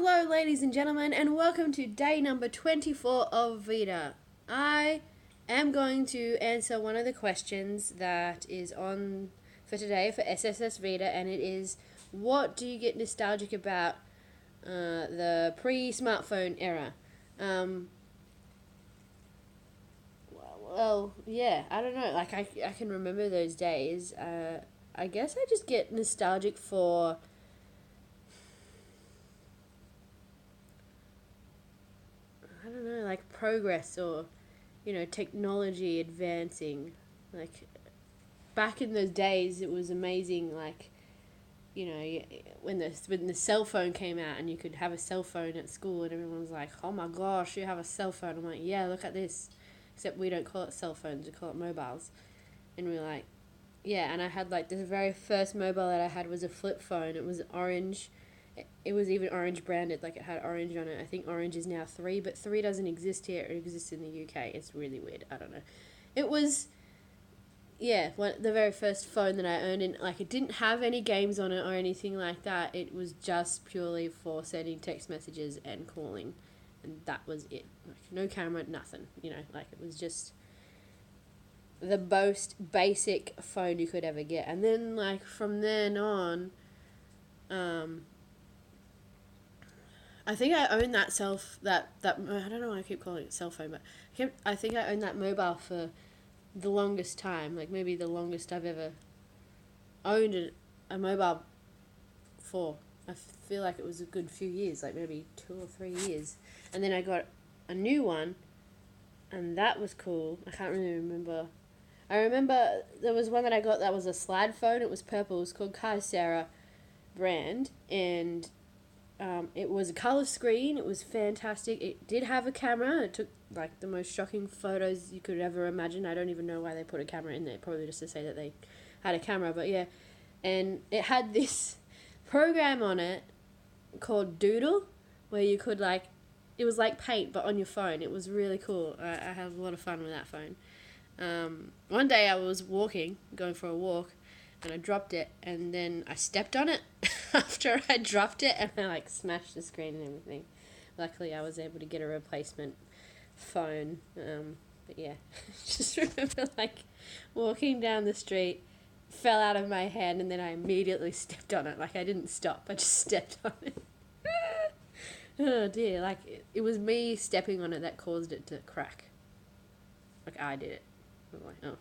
Hello, ladies and gentlemen, and welcome to day number 24 of VEDA. I am going to answer one of the questions that is on for today for SSS VEDA, and it is, what do you get nostalgic about the pre-smartphone era? Well, yeah, I don't know. Like, I can remember those days. I guess I just get nostalgic for... I don't know, like progress or, technology advancing. Like, back in those days, it was amazing. Like, when the cell phone came out and you could have a cell phone at school and everyone was like, oh my gosh, you have a cell phone. I'm like, yeah, look at this. Except we don't call it cell phones, we call it mobiles. And we're like, yeah, and I had like the very first mobile that I had was a flip phone. It was orange. It was even orange branded, like it had orange on it. I think orange is now 3, but 3 doesn't exist here. It exists in the UK. It's really weird. I don't know. It was, yeah, the very first phone that I owned, and like it didn't have any games on it or anything like that. It was just purely for sending text messages and calling, and that was it. Like no camera, nothing. Like it was just the most basic phone you could ever get. And then like from then on, I think I owned that I don't know why I keep calling it cell phone, but I think I owned that mobile for the longest time, like maybe the longest I've ever owned a mobile for. I feel like it was a good few years, like maybe 2 or 3 years. And then I got a new one, and that was cool. I can't really remember. I remember there was one that I got that was a slide phone. It was purple. It was called Kyocera brand, and it was a colour screen. It was fantastic. It did have a camera. It took like the most shocking photos you could ever imagine. I don't even know why they put a camera in there. Probably just to say that they had a camera. But yeah, and it had this program on it called Doodle, where you could it was like paint but on your phone. It was really cool. I had a lot of fun with that phone. One day I was going for a walk, and I dropped it, and then I stepped on it after I dropped it, and I smashed the screen and everything. Luckily I was able to get a replacement phone. But yeah, just remember walking down the street, fell out of my hand, and then I immediately stepped on it. Like I didn't stop, I just stepped on it. Oh dear, it was me stepping on it that caused it to crack. Like I did it. I'm like, oh,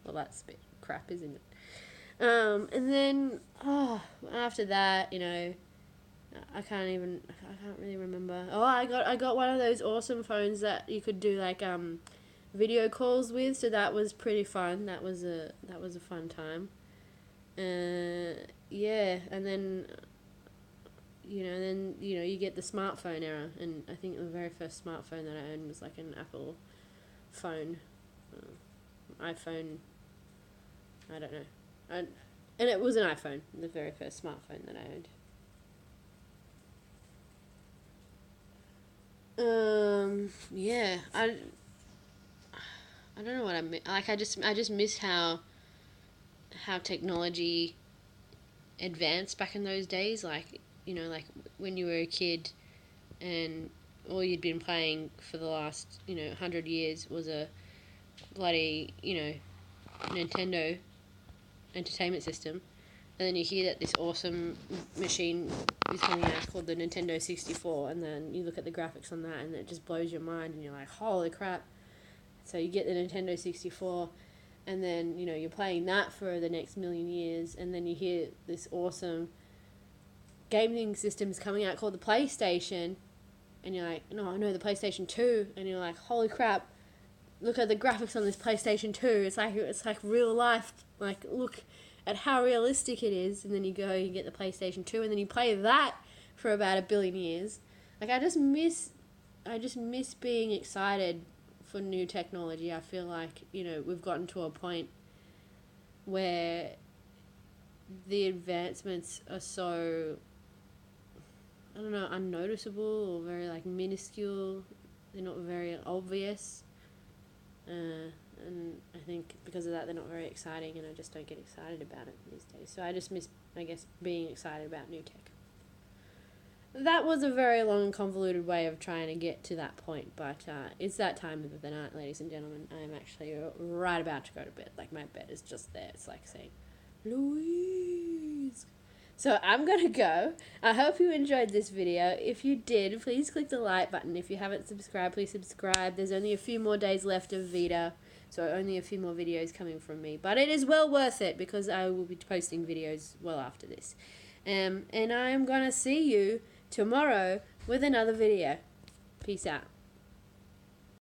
well that's a bit crap, isn't it? And then, after that, I can't really remember. Oh, I got one of those awesome phones that you could do video calls with, so that was pretty fun. That was a fun time. Yeah, and then, you get the smartphone era, and I think the very first smartphone that I owned was like an Apple phone, iPhone, I don't know. And it was an iPhone, the very first smartphone that I owned. Yeah, I don't know what I mean. Like I just miss how technology advanced back in those days. Like when you were a kid, and all you'd been playing for the last 100 years was a bloody Nintendo entertainment system, and then you hear that this awesome machine is coming out called the Nintendo 64, and then you look at the graphics on that and it just blows your mind, and you're like, holy crap. So you get the Nintendo 64, and then you're playing that for the next million years, and then you hear this awesome gaming system is coming out called the PlayStation, and you're like, no, the PlayStation 2, and you're like, holy crap, look at the graphics on this PlayStation 2. It's like real life. Like, look at how realistic it is. And then you get the PlayStation 2, and then you play that for about 1 billion years. Like, I just miss being excited for new technology. I feel like, we've gotten to a point where the advancements are so, I don't know, unnoticeable or very minuscule. They're not very obvious. And I think because of that they're not very exciting, and I just don't get excited about it these days. So I just miss, I guess, being excited about new tech. that was a very long and convoluted way of trying to get to that point, but it's that time of the night, ladies and gentlemen. I'm actually right about to go to bed. Like, my bed is just there. It's like saying, Louise. So I'm going to go. I hope you enjoyed this video. If you did, please click the like button. If you haven't subscribed, please subscribe. There's only a few more days left of VEDA, so only a few more videos coming from me. But it is well worth it because I will be posting videos well after this. And I'm going to see you tomorrow with another video. Peace out.